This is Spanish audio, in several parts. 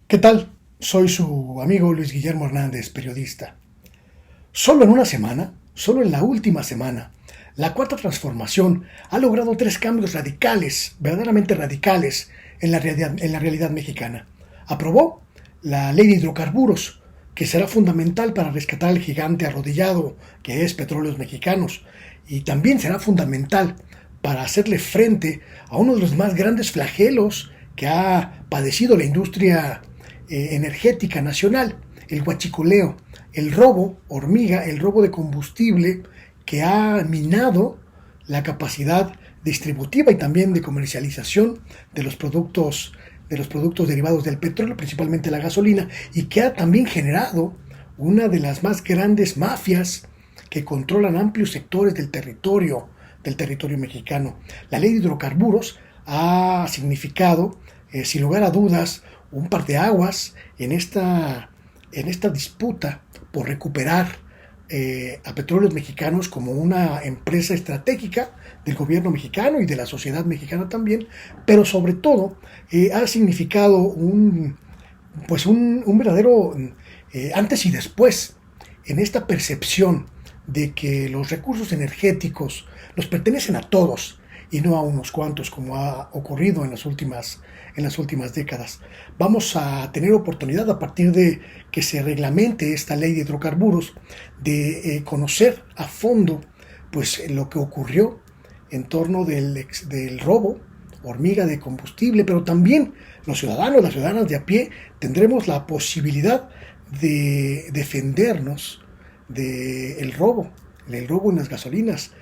¿Qué tal? Soy su amigo Luis Guillermo Hernández, periodista. Solo en una semana, solo en la última semana, la Cuarta Transformación ha logrado tres cambios radicales, verdaderamente radicales, en la realidad mexicana. Aprobó la ley de hidrocarburos, que será fundamental para rescatar al gigante arrodillado que es Petróleos Mexicanos, y también será fundamental para hacerle frente a uno de los más grandes flagelos que ha padecido la industria energética nacional, el huachicoleo, el robo hormiga, el robo de combustible que ha minado la capacidad distributiva y también de comercialización de los productos derivados del petróleo, principalmente la gasolina, y que ha también generado una de las más grandes mafias que controlan amplios sectores del territorio mexicano. La ley de hidrocarburos ha significado, sin lugar a dudas, un parteaguas en esta disputa por recuperar a Petróleos Mexicanos como una empresa estratégica del gobierno mexicano y de la sociedad mexicana también, pero sobre todo ha significado un verdadero antes y después en esta percepción de que los recursos energéticos nos pertenecen a todos y no a unos cuantos, como ha ocurrido en las últimas décadas. Vamos a tener oportunidad, a partir de que se reglamente esta ley de hidrocarburos, de conocer a fondo pues lo que ocurrió en torno del robo hormiga de combustible, pero también los ciudadanos, las ciudadanas de a pie, tendremos la posibilidad de defendernos del robo, en las gasolinas.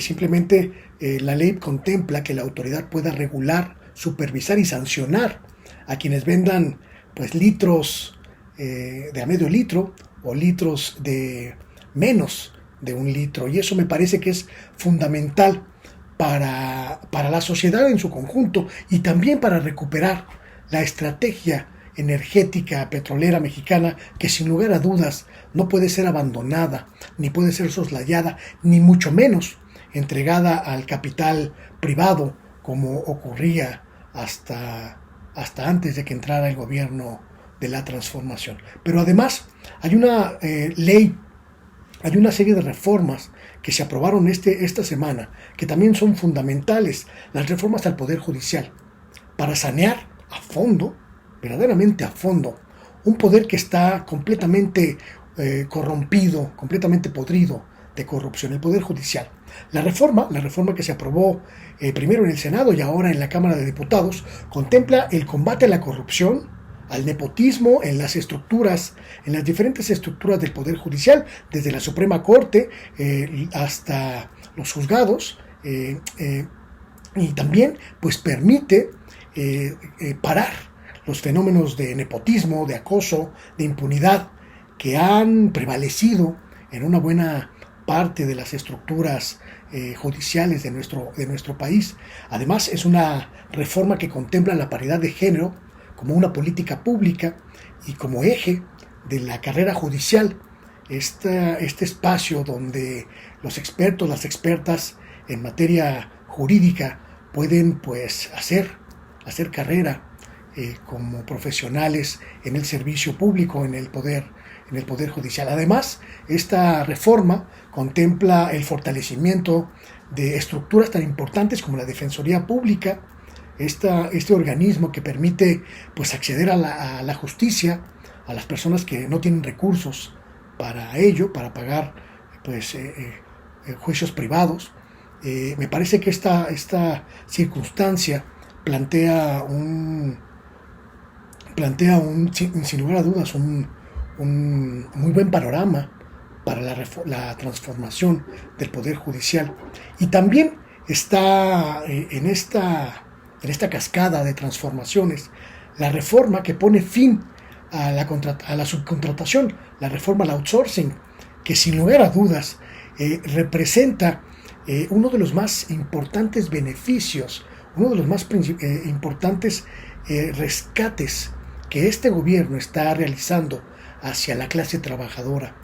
Simplemente la ley contempla que la autoridad pueda regular, supervisar y sancionar a quienes vendan pues litros de a medio litro o litros de menos de un litro, y eso me parece que es fundamental para la sociedad en su conjunto y también para recuperar la estrategia energética petrolera mexicana, que sin lugar a dudas no puede ser abandonada, ni puede ser soslayada, ni mucho menos entregada al capital privado, como ocurría hasta antes de que entrara el gobierno de la transformación. Pero además hay una ley, hay una serie de reformas que se aprobaron esta semana, que también son fundamentales, las reformas al Poder Judicial, para sanear a fondo, verdaderamente a fondo, un poder que está completamente corrompido, completamente podrido de corrupción, el Poder Judicial. La reforma que se aprobó primero en el Senado y ahora en la Cámara de Diputados, contempla el combate a la corrupción, al nepotismo en las estructuras, en las diferentes estructuras del Poder Judicial, desde la Suprema Corte hasta los juzgados, y también pues permite parar los fenómenos de nepotismo, de acoso, de impunidad que han prevalecido en una buena parte de las estructuras judiciales de nuestro país. Además, es una reforma que contempla la paridad de género como una política pública y como eje de la carrera judicial, este espacio donde los expertos, las expertas en materia jurídica pueden pues hacer carrera como profesionales en el servicio público, en el poder judicial. Además, esta reforma contempla el fortalecimiento de estructuras tan importantes como la Defensoría Pública, este organismo que permite pues acceder a la justicia a las personas que no tienen recursos para ello, para pagar pues juicios privados. Me parece que esta circunstancia plantea sin lugar a dudas un muy buen panorama para la transformación del Poder Judicial. Y también está en esta cascada de transformaciones la reforma que pone fin a la subcontratación, la reforma al outsourcing, que sin lugar a dudas representa uno de los más importantes beneficios, uno de los más importantes rescates que este gobierno está realizando hacia la clase trabajadora.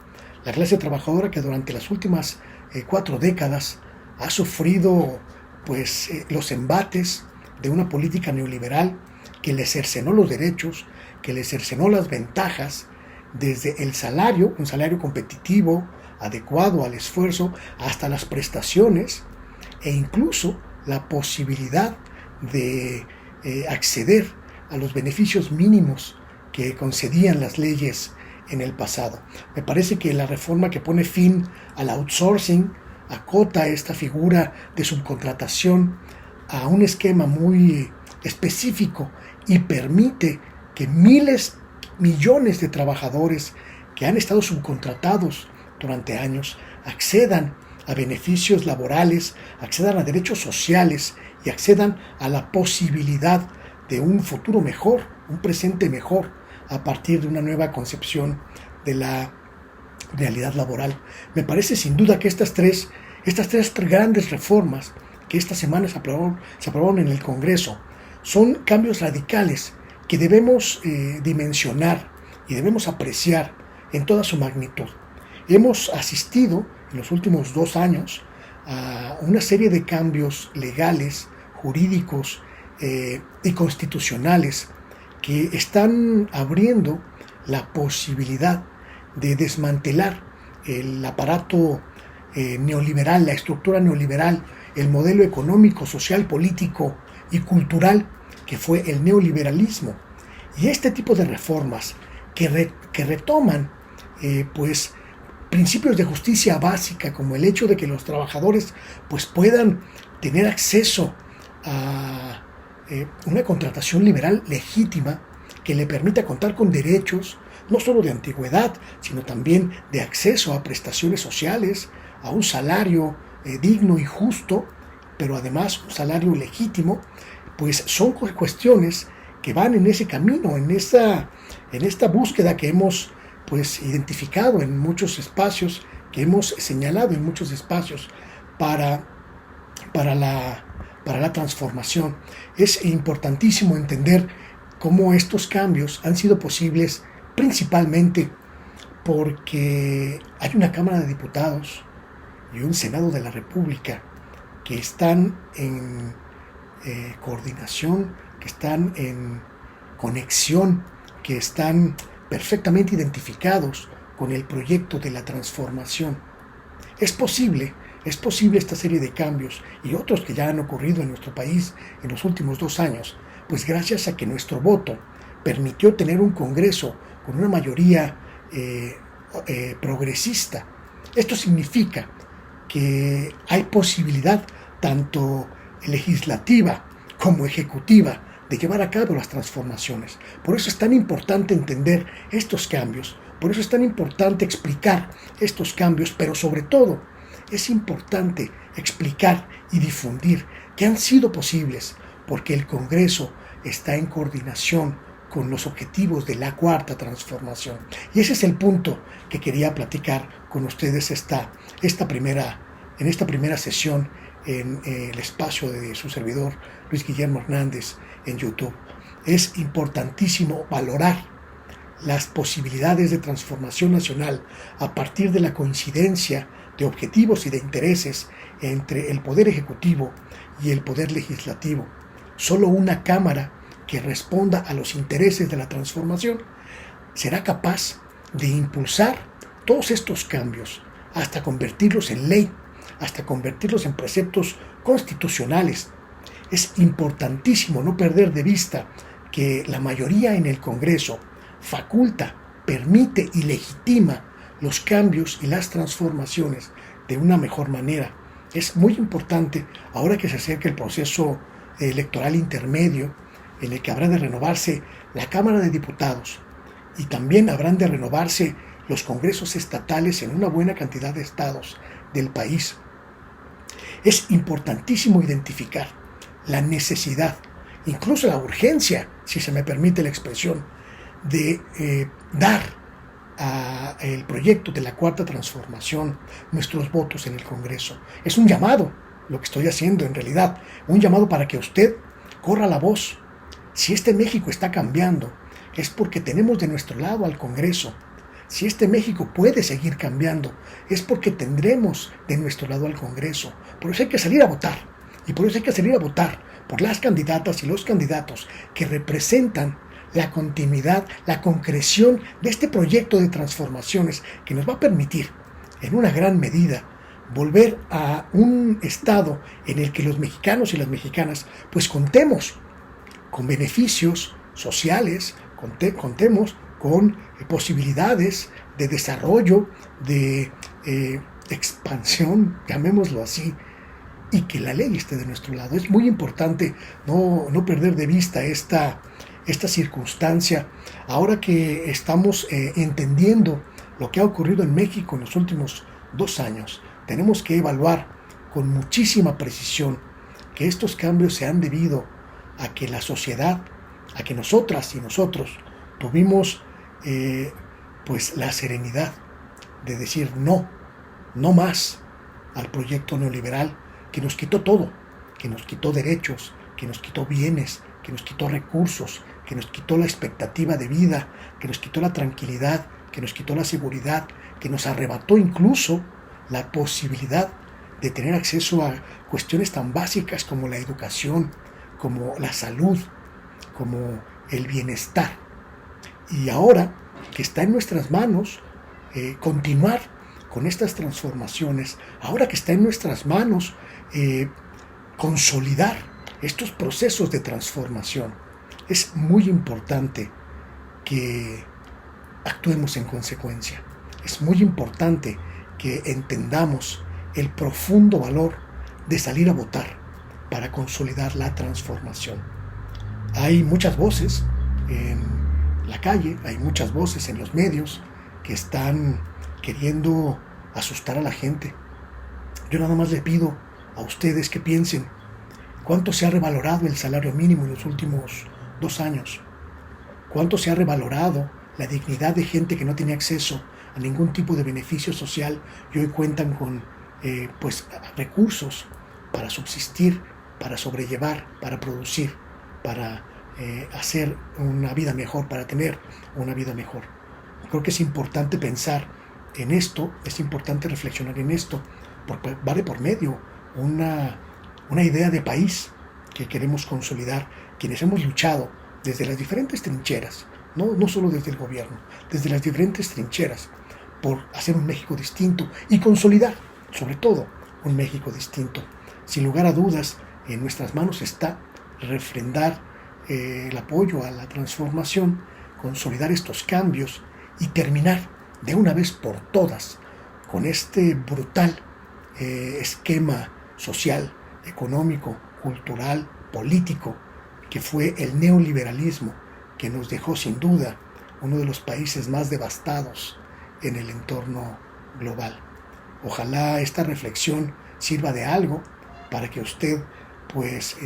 La clase trabajadora que durante las últimas 4 décadas ha sufrido pues los embates de una política neoliberal que les cercenó los derechos, que les cercenó las ventajas, desde el salario, un salario competitivo, adecuado al esfuerzo, hasta las prestaciones e incluso la posibilidad de acceder a los beneficios mínimos que concedían las leyes en el pasado. Me parece que la reforma que pone fin al outsourcing acota esta figura de subcontratación a un esquema muy específico y permite que millones de trabajadores que han estado subcontratados durante años accedan a beneficios laborales, accedan a derechos sociales y accedan a la posibilidad de un futuro mejor, un presente mejor, a partir de una nueva concepción de la realidad laboral. Me parece sin duda que estas tres grandes reformas que esta semana se aprobaron en el Congreso son cambios radicales que debemos dimensionar y debemos apreciar en toda su magnitud. Hemos asistido en los últimos 2 años a una serie de cambios legales, jurídicos y constitucionales que están abriendo la posibilidad de desmantelar el aparato neoliberal, la estructura neoliberal, el modelo económico, social, político y cultural que fue el neoliberalismo. Y este tipo de reformas que retoman pues principios de justicia básica, como el hecho de que los trabajadores pues puedan tener acceso a una contratación liberal legítima que le permita contar con derechos no solo de antigüedad, sino también de acceso a prestaciones sociales, a un salario digno y justo, pero además un salario legítimo, pues son cuestiones que van en ese camino, en esta búsqueda que hemos pues identificado en muchos espacios, que hemos señalado en muchos espacios para la transformación. Es importantísimo entender cómo estos cambios han sido posibles principalmente porque hay una Cámara de Diputados y un Senado de la República que están en coordinación, que están en conexión, que están perfectamente identificados con el proyecto de la transformación. Es posible esta serie de cambios y otros que ya han ocurrido en nuestro país en los últimos 2 años, pues gracias a que nuestro voto permitió tener un Congreso con una mayoría progresista. Esto significa que hay posibilidad tanto legislativa como ejecutiva de llevar a cabo las transformaciones. Por eso es tan importante entender estos cambios, por eso es tan importante explicar estos cambios, pero sobre todo es importante explicar y difundir que han sido posibles porque el Congreso está en coordinación con los objetivos de la Cuarta Transformación. Y ese es el punto que quería platicar con ustedes en esta primera sesión en el espacio de su servidor Luis Guillermo Hernández en YouTube. Es importantísimo valorar las posibilidades de transformación nacional a partir de la coincidencia de objetivos y de intereses entre el Poder Ejecutivo y el Poder Legislativo. Solo una Cámara que responda a los intereses de la transformación será capaz de impulsar todos estos cambios hasta convertirlos en ley, hasta convertirlos en preceptos constitucionales. Es importantísimo no perder de vista que la mayoría en el Congreso faculta, permite y legitima los cambios y las transformaciones de una mejor manera. Es muy importante, ahora que se acerca el proceso electoral intermedio, en el que habrá de renovarse la Cámara de Diputados y también habrán de renovarse los congresos estatales en una buena cantidad de estados del país. Es importantísimo identificar la necesidad, incluso la urgencia, si se me permite la expresión, de dar al proyecto de la Cuarta Transformación nuestros votos en el Congreso. Es un llamado, lo que estoy haciendo en realidad, un llamado para que usted corra la voz. Si este México está cambiando, es porque tenemos de nuestro lado al Congreso. Si este México puede seguir cambiando, es porque tendremos de nuestro lado al Congreso. Por eso hay que salir a votar. Y por eso hay que salir a votar por las candidatas y los candidatos que representan la continuidad, la concreción de este proyecto de transformaciones que nos va a permitir, en una gran medida, volver a un estado en el que los mexicanos y las mexicanas pues contemos con beneficios sociales, contemos con posibilidades de desarrollo, de expansión, llamémoslo así, y que la ley esté de nuestro lado. Es muy importante no perder de vista esta circunstancia. Ahora que estamos entendiendo lo que ha ocurrido en México en los últimos 2 años, tenemos que evaluar con muchísima precisión que estos cambios se han debido a que la sociedad, a que nosotras y nosotros tuvimos pues la serenidad de decir no más al proyecto neoliberal que nos quitó todo, que nos quitó derechos, que nos quitó bienes, que nos quitó recursos, que nos quitó la expectativa de vida, que nos quitó la tranquilidad, que nos quitó la seguridad, que nos arrebató incluso la posibilidad de tener acceso a cuestiones tan básicas como la educación, como la salud, como el bienestar. Y ahora que está en nuestras manos continuar con estas transformaciones, ahora que está en nuestras manos consolidar estos procesos de transformación, es muy importante que actuemos en consecuencia. Es muy importante que entendamos el profundo valor de salir a votar para consolidar la transformación. Hay muchas voces en la calle, hay muchas voces en los medios que están queriendo asustar a la gente. Yo nada más le pido a ustedes que piensen cuánto se ha revalorado el salario mínimo en los últimos 2 años, cuánto se ha revalorado la dignidad de gente que no tenía acceso a ningún tipo de beneficio social y hoy cuentan con pues recursos para subsistir, para sobrellevar, para producir, para hacer una vida mejor, para tener una vida mejor. Creo que es importante pensar en esto, es importante reflexionar en esto, porque vale por medio una idea de país que queremos consolidar, quienes hemos luchado desde las diferentes trincheras, no solo desde el gobierno, desde las diferentes trincheras, por hacer un México distinto y consolidar, sobre todo, un México distinto. Sin lugar a dudas, en nuestras manos está refrendar el apoyo a la transformación, consolidar estos cambios y terminar de una vez por todas con este brutal esquema social, económico, cultural, político, que fue el neoliberalismo, que nos dejó sin duda uno de los países más devastados en el entorno global. Ojalá esta reflexión sirva de algo para que usted pues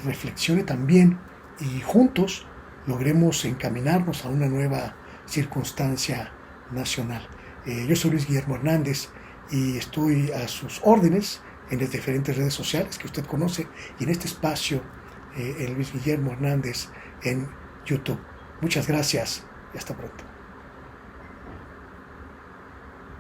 reflexione también y juntos logremos encaminarnos a una nueva circunstancia nacional. Yo soy Luis Guillermo Hernández y estoy a sus órdenes en las diferentes redes sociales que usted conoce y en este espacio en Luis Guillermo Hernández en YouTube. Muchas gracias y hasta pronto.